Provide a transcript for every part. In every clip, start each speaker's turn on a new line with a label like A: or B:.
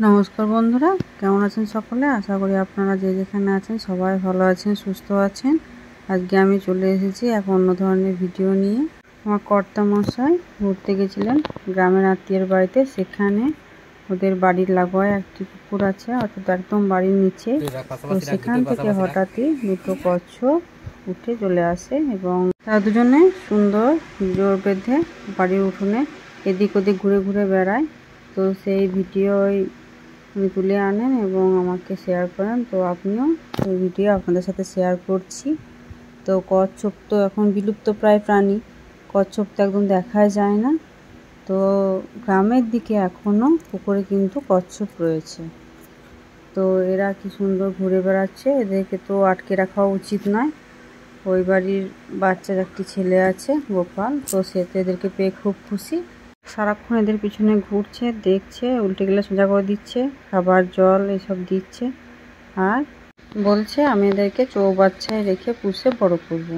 A: নমস্কার বন্ধুরা, কেমন আছেন সকলে? আশা করি আপনারা যে যেখানে আছেন সবাই ভালো আছেন, সুস্থ আছেন। আজকে আমি চলে এসেছি এক অন্য ধরনের ভিডিও নিয়ে। আমার কর্তামশাই ঘুরতে গেছিলেন গ্রামের আত্মীয়ের বাড়িতে। সেখানে ওদের বাড়ির লাগোয়া একটি পুকুর আছে, অর্থাৎ একদম বাড়ির নিচে। তো সেখান থেকে হঠাৎই দুটো কচ্ছপ উঠে চলে আসে এবং তারা দুজনে সুন্দর জোর বেঁধে বাড়ির উঠোনে এদিক ওদিক ঘুরে ঘুরে বেড়ায়। তো সেই ভিডিওই উনি তুলে আনেন এবং আমাকে শেয়ার করেন। তো আপনিও ওই ভিডিও আপনাদের সাথে শেয়ার করছি। তো কচ্ছপ তো এখন বিলুপ্ত প্রায় প্রাণী, কচ্ছপ তো একদম দেখাই যায় না। তো গ্রামের দিকে এখনও পুকুরে কিন্তু কচ্ছপ রয়েছে। তো এরা কি সুন্দর ঘুরে বেড়াচ্ছে, এদেরকে তো আটকে রাখা উচিত নয়। ওই বাড়ির বাচ্চার একটি ছেলে আছে গোপাল, তো সে তো এদেরকে পেয়ে খুব খুশি। সারাক্ষণ এদের পিছনে ঘুরছে, দেখছে, উল্টে গেলে সোজা করে দিচ্ছে, খাবার জল এসব দিচ্ছে, আর বলছে আমি এদেরকে চৌবাচ্চায় রেখে পুষে বড় করব।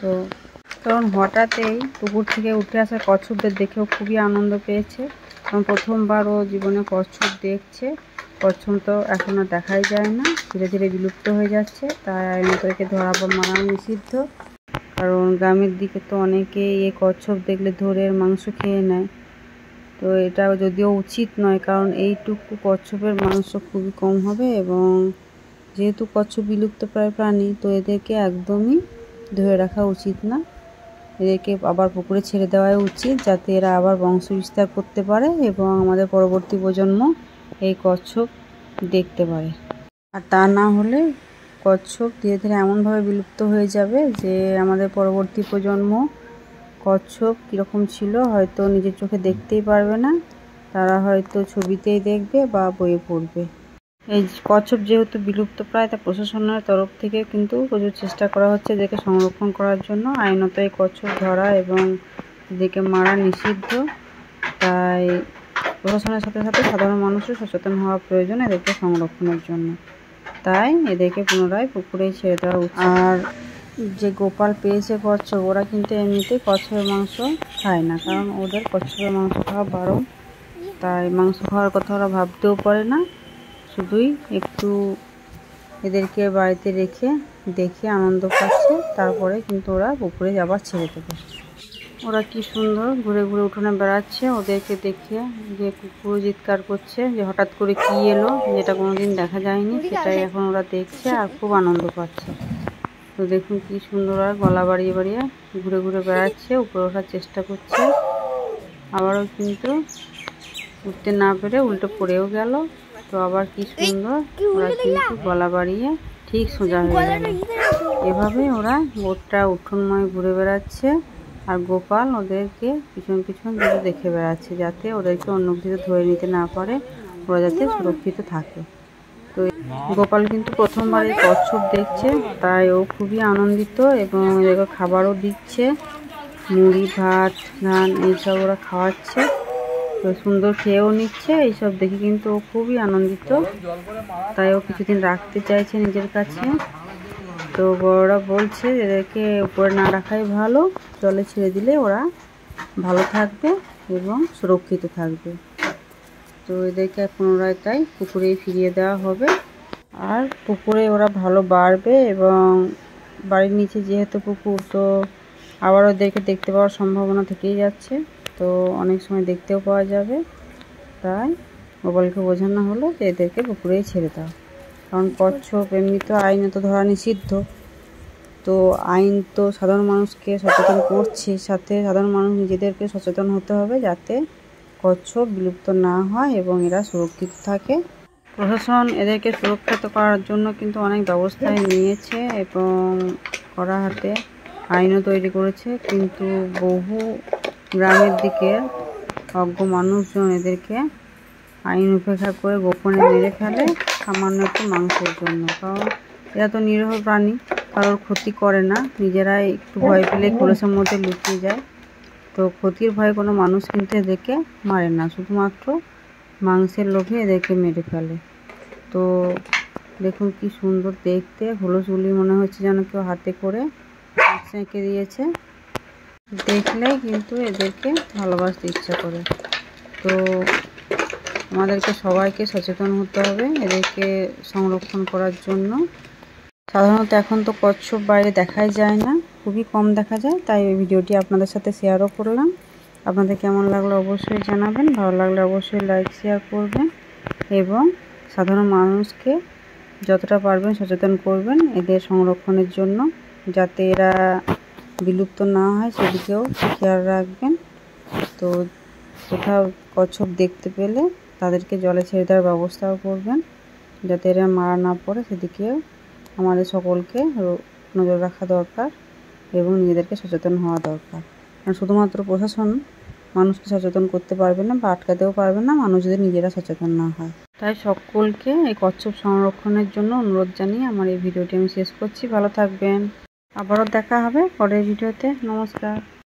A: তো কারণ হঠাৎ এই পুকুর থেকে উঠে আসা কচ্ছপদের দেখেও খুবই আনন্দ পেয়েছে, কারণ প্রথমবার ও জীবনে কচ্ছপ দেখছে। কচ্ছপ তো এখনও দেখাই যায় না, ধীরে ধীরে বিলুপ্ত হয়ে যাচ্ছে, তাই আইনতকে ধরা বা মারা নিষিদ্ধ। কারণ গ্রামের দিকে তো অনেকেই এই কচ্ছপ দেখলে ধরে মাংস খেয়ে নেয়। তো এটা যদিও উচিত নয়, কারণ এইটুকু কচ্ছপের মাংস খুবই কম হবে এবং যেহেতু কচ্ছপ বিলুপ্ত প্রায় প্রাণী, তো এদেরকে একদমই ধরে রাখা উচিত না। এদেরকে আবার পুকুরে ছেড়ে দেওয়াই উচিত, যাতে এরা আবার বংশ বিস্তার করতে পারে এবং আমাদের পরবর্তী প্রজন্ম এই কচ্ছপ দেখতে পারে। আর তা না হলে কচ্ছপ ধীরে ধীরে এমনভাবে বিলুপ্ত হয়ে যাবে যে আমাদের পরবর্তী প্রজন্ম কচ্ছপ কীরকম ছিল হয়তো নিজের চোখে দেখতেই পারবে না, তারা হয়তো ছবিতেই দেখবে বা বইয়ে পড়বে। এই কচ্ছপ যেহেতু বিলুপ্ত প্রায়, তা প্রশাসনের তরফ থেকে কিন্তু প্রচুর চেষ্টা করা হচ্ছে এদেরকে সংরক্ষণ করার জন্য। আইনত এই কচ্ছপ ধরা এবং এদেরকে মারা নিষিদ্ধ, তাই প্রশাসনের সাথে সাথে সাধারণ মানুষের সচেতন হওয়া প্রয়োজন এদেরকে সংরক্ষণের জন্য। তাই এদেরকে পুনরায় পুকুরেই ছেড়ে দেওয়া উচিত। আর যে গোপাল পেয়েছে কচ্ছপ, ওরা কিন্তু এমনিতেই কচ্ছপের মাংস খায় না, কারণ ওদের কচ্ছপের মাংস খাওয়া বারণ। তাই মাংস খাওয়ার কথা ওরা ভাবতেও পারে না, শুধুই একটু এদেরকে বাড়িতে রেখে দেখে আনন্দ পাচ্ছে, তারপরে কিন্তু ওরা পুকুরে যাবার ছেড়ে দেবে। ওরা কি সুন্দর ঘুরে ঘুরে উঠোনে বেড়াচ্ছে, ওদেরকে দেখে যে কুকুর চিৎকার করছে যে হঠাৎ করে কি এলো, যেটা কোনোদিন দেখা যায়নি, সেটাই এখন ওরা দেখছে আর খুব আনন্দ পাচ্ছে। তো দেখুন কি সুন্দর আর গলা বাড়িয়ে বাড়িয়ে ঘুরে ঘুরে বেড়াচ্ছে, উপরে ওঠার চেষ্টা করছে, আবারও কিন্তু উঠতে না পেরে উল্টো পড়েও গেল। তো আবার কি সুন্দর ওরা কিন্তু গলা বাড়িয়ে ঠিক সোজা হয়ে গেল। এভাবে ওরা গোটা উঠোনময় ঘুরে বেড়াচ্ছে, আর গোপাল ওদেরকে পিছন পিছন দিকে দেখে বেড়াচ্ছে, যাতে ওদেরকে অন্য কিছু ধরে নিতে না পারে, ওরা যাতে সুরক্ষিত থাকে। তো গোপাল কিন্তু প্রথমবার এই কচ্ছপ দেখছে, তাই ও খুবই আনন্দিত এবং এদেরকে খাবারও দিচ্ছে, মুড়ি ভাত ধান এইসব ওরা খাওয়াচ্ছে। তো সুন্দর খেয়েও নিচ্ছে, এইসব দেখে কিন্তু ও খুবই আনন্দিত, তাই ও কিছুদিন রাখতে চাইছে নিজের কাছে। তো বড়রা বলছে এদেরকে উপরে না রাখাই ভালো, জলে ছেড়ে দিলে ওরা ভালো থাকবে এবং সুরক্ষিত থাকবে। তো এদেরকে পুনরায় তাই পুকুরেই ফিরিয়ে দেওয়া হবে, আর পুকুরে ওরা ভালো বাড়বে এবং বাড়ির নিচে যেহেতু পুকুর, তো আবার ওদেরকে দেখতে পাওয়ার সম্ভাবনা থেকেই যাচ্ছে, তো অনেক সময় দেখতেও পাওয়া যাবে। তাই গোপালকে বোঝানো হলো যে এদেরকে পুকুরেই ছেড়ে দাও, কারণ কচ্ছপ এমনি তো আইনত ধরা নিষিদ্ধ। তো আইন তো সাধারণ মানুষকে সচেতন করছে, সাথে সাধারণ মানুষ নিজেদেরকে সচেতন হতে হবে যাতে কচ্ছপ বিলুপ্ত না হয় এবং এরা সুরক্ষিত থাকে। প্রশাসন এদেরকে সুরক্ষিত করার জন্য কিন্তু অনেক ব্যবস্থাই নিয়েছে এবং কড়া হাতে আইনও তৈরি করেছে, কিন্তু বহু গ্রামের দিকে অজ্ঞ মানুষজন এদেরকে আইন উপেক্ষা করে গোপনে মেরে ফেলে সামান্য একটু মাংসের জন্য। কারণ এরা তো নিরীহ প্রাণী, কারোর ক্ষতি করে না, নিজেরাই একটু ভয় পেলে কলসের মধ্যে লুকিয়ে যায়। তো ক্ষতির ভয়ে কোনো মানুষ কিন্তু এদেরকে মারে না, শুধুমাত্র মাংসের লোভে এদেরকে মেরে ফেলে। তো দেখুন কি সুন্দর দেখতে, হলো চুলি মনে হচ্ছে যেন কেউ হাতে করে সেঁকে দিয়েছে, দেখলেই কিন্তু এদেরকে ভালোবাসতে ইচ্ছা করে। তো আমাদেরকে সবাইকে সচেতন হতে হবে এদেরকে সংরক্ষণ করার জন্য। সাধারণত এখন তো কচ্ছপ বাইরে দেখাই যায় না, খুবই কম দেখা যায়, তাই এই ভিডিওটি আপনাদের সাথে শেয়ারও করলাম। আপনাদের কেমন লাগলো অবশ্যই জানাবেন, ভালো লাগলে অবশ্যই লাইক শেয়ার করবেন এবং সাধারণ মানুষকে যতটা পারবেন সচেতন করবেন এদের সংরক্ষণের জন্য, যাতে এরা বিলুপ্ত না হয় সেদিকেও খেয়াল রাখবেন। তো কোথাও কচ্ছপ দেখতে পেলে তাদেরকে জলে ছেড়ে দেওয়ার ব্যবস্থাও করবেন, যাতে এরা মারা না পড়ে সেদিকেও আমাদের সকলকে নজর রাখা দরকার এবং নিজেদেরকে সচেতন হওয়া দরকার। কারণ শুধুমাত্র প্রশাসন মানুষকে সচেতন করতে পারবে না বা আটকাতেও পারবে না, মানুষ যদি নিজেরা সচেতন না হয়। তাই সকলকে এই কচ্ছপ সংরক্ষণের জন্য অনুরোধ জানিয়ে আমার এই ভিডিওটি আমি শেষ করছি। ভালো থাকবেন, আবারও দেখা হবে পরের ভিডিওতে। নমস্কার।